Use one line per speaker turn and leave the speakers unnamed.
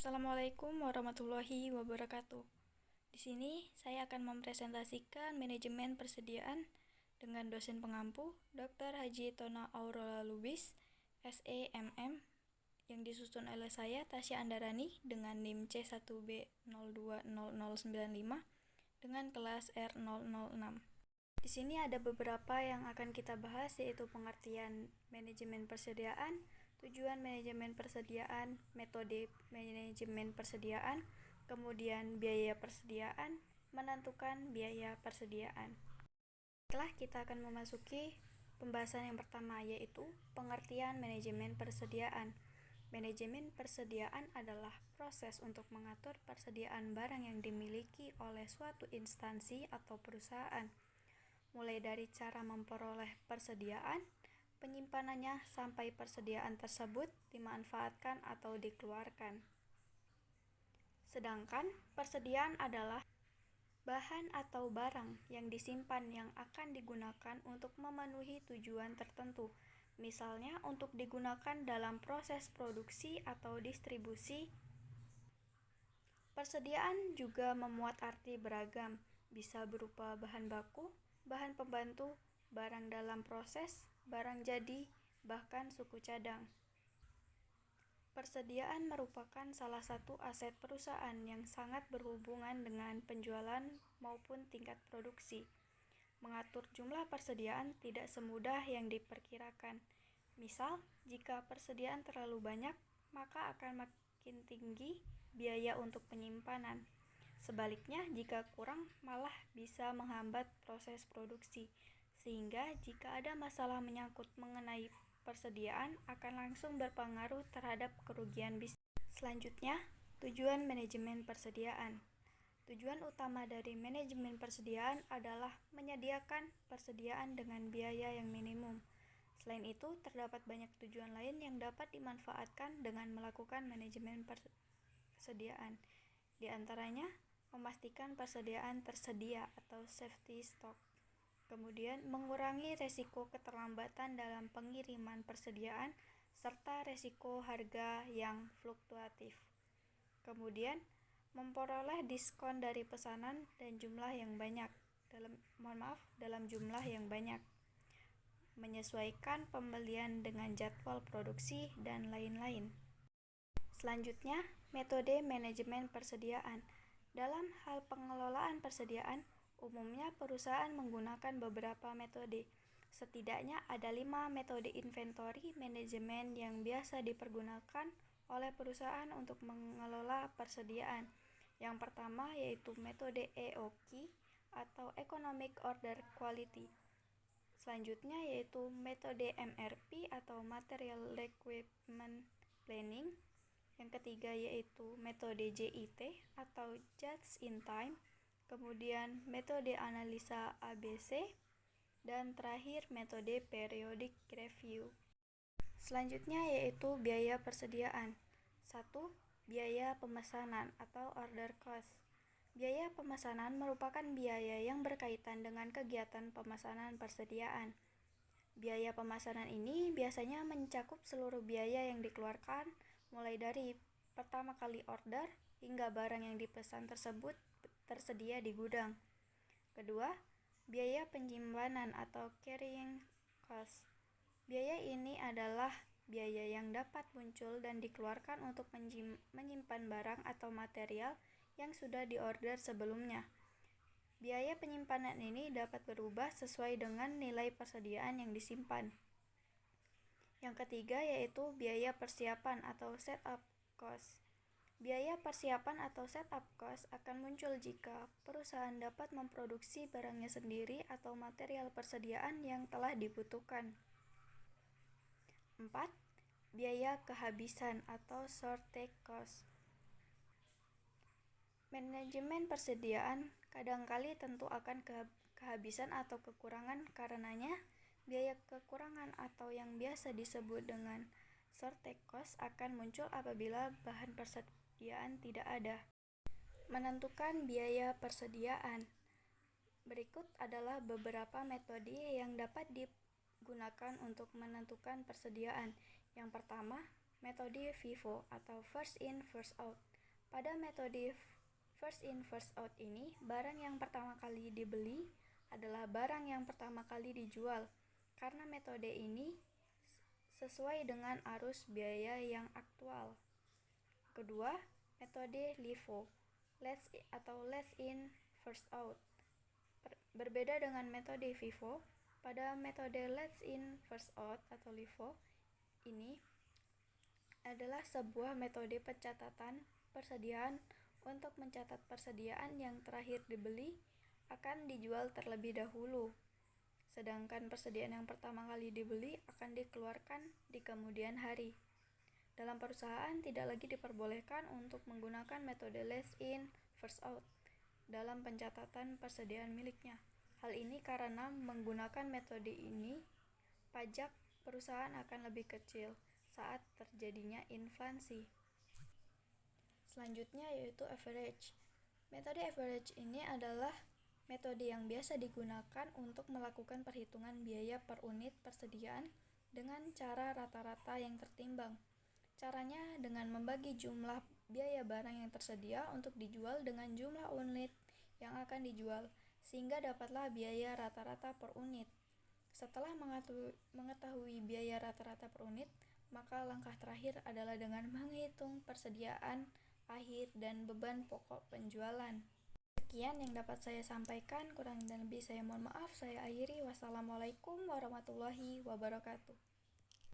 Assalamualaikum warahmatullahi wabarakatuh. Di sini saya akan mempresentasikan manajemen persediaan dengan dosen pengampu Dr. Haji Tona Aurora Lubis, SEMM, yang disusun oleh saya Tasya Andarani dengan NIM C1B020095 dengan kelas R006. Di sini ada beberapa yang akan kita bahas, yaitu pengertian manajemen persediaan, tujuan manajemen persediaan, metode manajemen persediaan, kemudian biaya persediaan, menentukan biaya persediaan. Setelah kita akan memasuki pembahasan yang pertama, yaitu pengertian manajemen persediaan. Manajemen persediaan adalah proses untuk mengatur persediaan barang yang dimiliki oleh suatu instansi atau perusahaan, mulai dari cara memperoleh persediaan, penyimpanannya, sampai persediaan tersebut dimanfaatkan atau dikeluarkan. Sedangkan persediaan adalah bahan atau barang yang disimpan yang akan digunakan untuk memenuhi tujuan tertentu, misalnya untuk digunakan dalam proses produksi atau distribusi. Persediaan juga memuat arti beragam, bisa berupa bahan baku, bahan pembantu, barang dalam proses, barang jadi, bahkan suku cadang. Persediaan merupakan salah satu aset perusahaan yang sangat berhubungan dengan penjualan maupun tingkat produksi. Mengatur jumlah persediaan tidak semudah yang diperkirakan. Misal, jika persediaan terlalu banyak, maka akan makin tinggi biaya untuk penyimpanan. Sebaliknya, jika kurang, malah bisa menghambat proses produksi, sehingga jika ada masalah menyangkut mengenai persediaan akan langsung berpengaruh terhadap kerugian bisnis. Selanjutnya, tujuan manajemen persediaan. Tujuan utama dari manajemen persediaan adalah menyediakan persediaan dengan biaya yang minimum. Selain itu, terdapat banyak tujuan lain yang dapat dimanfaatkan dengan melakukan manajemen persediaan. Di antaranya, memastikan persediaan tersedia atau safety stock. Kemudian, mengurangi resiko keterlambatan dalam pengiriman persediaan serta resiko harga yang fluktuatif. Kemudian, memperoleh diskon dari pesanan dan jumlah yang banyak dalam jumlah yang banyak. Menyesuaikan pembelian dengan jadwal produksi dan lain-lain. Selanjutnya, metode manajemen persediaan. Dalam hal pengelolaan persediaan, umumnya perusahaan menggunakan beberapa metode. Setidaknya ada 5 metode inventory manajemen yang biasa dipergunakan oleh perusahaan untuk mengelola persediaan. Yang pertama yaitu metode EOQ atau Economic Order Quality. Selanjutnya yaitu metode MRP atau Material Requirement Planning. Yang ketiga yaitu metode JIT atau Just in Time. Kemudian metode analisa ABC, dan terakhir metode periodic review. Selanjutnya yaitu biaya persediaan. 1. Biaya pemesanan atau order cost. Biaya pemesanan merupakan biaya yang berkaitan dengan kegiatan pemesanan persediaan. Biaya pemesanan ini biasanya mencakup seluruh biaya yang dikeluarkan, mulai dari pertama kali order hingga barang yang dipesan tersebut tersedia di gudang. Kedua, biaya penyimpanan atau carrying cost. Biaya ini adalah biaya yang dapat muncul dan dikeluarkan untuk menyimpan barang atau material yang sudah diorder sebelumnya. Biaya penyimpanan ini dapat berubah sesuai dengan nilai persediaan yang disimpan. Yang ketiga yaitu biaya persiapan atau setup cost. Biaya persiapan atau setup cost akan muncul jika perusahaan dapat memproduksi barangnya sendiri atau material persediaan yang telah dibutuhkan. 4. Biaya kehabisan atau shortage cost. Manajemen persediaan kadangkali tentu akan kehabisan atau kekurangan, karenanya biaya kekurangan atau yang biasa disebut dengan shortage cost akan muncul apabila bahan persediaan tidak ada. Menentukan biaya persediaan. Berikut adalah beberapa metode yang dapat digunakan untuk menentukan persediaan. Yang pertama, metode FIFO atau First In First Out. Pada metode first in first out ini, barang yang pertama kali dibeli adalah barang yang pertama kali dijual, karena metode ini sesuai dengan arus biaya yang aktual. Kedua, metode LIFO, last in first out. Berbeda dengan metode FIFO, pada metode last in first out atau LIFO ini adalah sebuah metode pencatatan persediaan untuk mencatat persediaan yang terakhir dibeli akan dijual terlebih dahulu, sedangkan persediaan yang pertama kali dibeli akan dikeluarkan di kemudian hari. Dalam perusahaan tidak lagi diperbolehkan untuk menggunakan metode last in first out dalam pencatatan persediaan miliknya. Hal ini karena menggunakan metode ini, pajak perusahaan akan lebih kecil saat terjadinya inflasi. Selanjutnya yaitu average. Metode average ini adalah metode yang biasa digunakan untuk melakukan perhitungan biaya per unit persediaan dengan cara rata-rata yang tertimbang. Caranya dengan membagi jumlah biaya barang yang tersedia untuk dijual dengan jumlah unit yang akan dijual, sehingga dapatlah biaya rata-rata per unit. Setelah mengetahui biaya rata-rata per unit, maka langkah terakhir adalah dengan menghitung persediaan akhir dan beban pokok penjualan. Sekian yang dapat saya sampaikan, kurang dan lebih saya mohon maaf. Saya akhiri. Wassalamualaikum warahmatullahi wabarakatuh.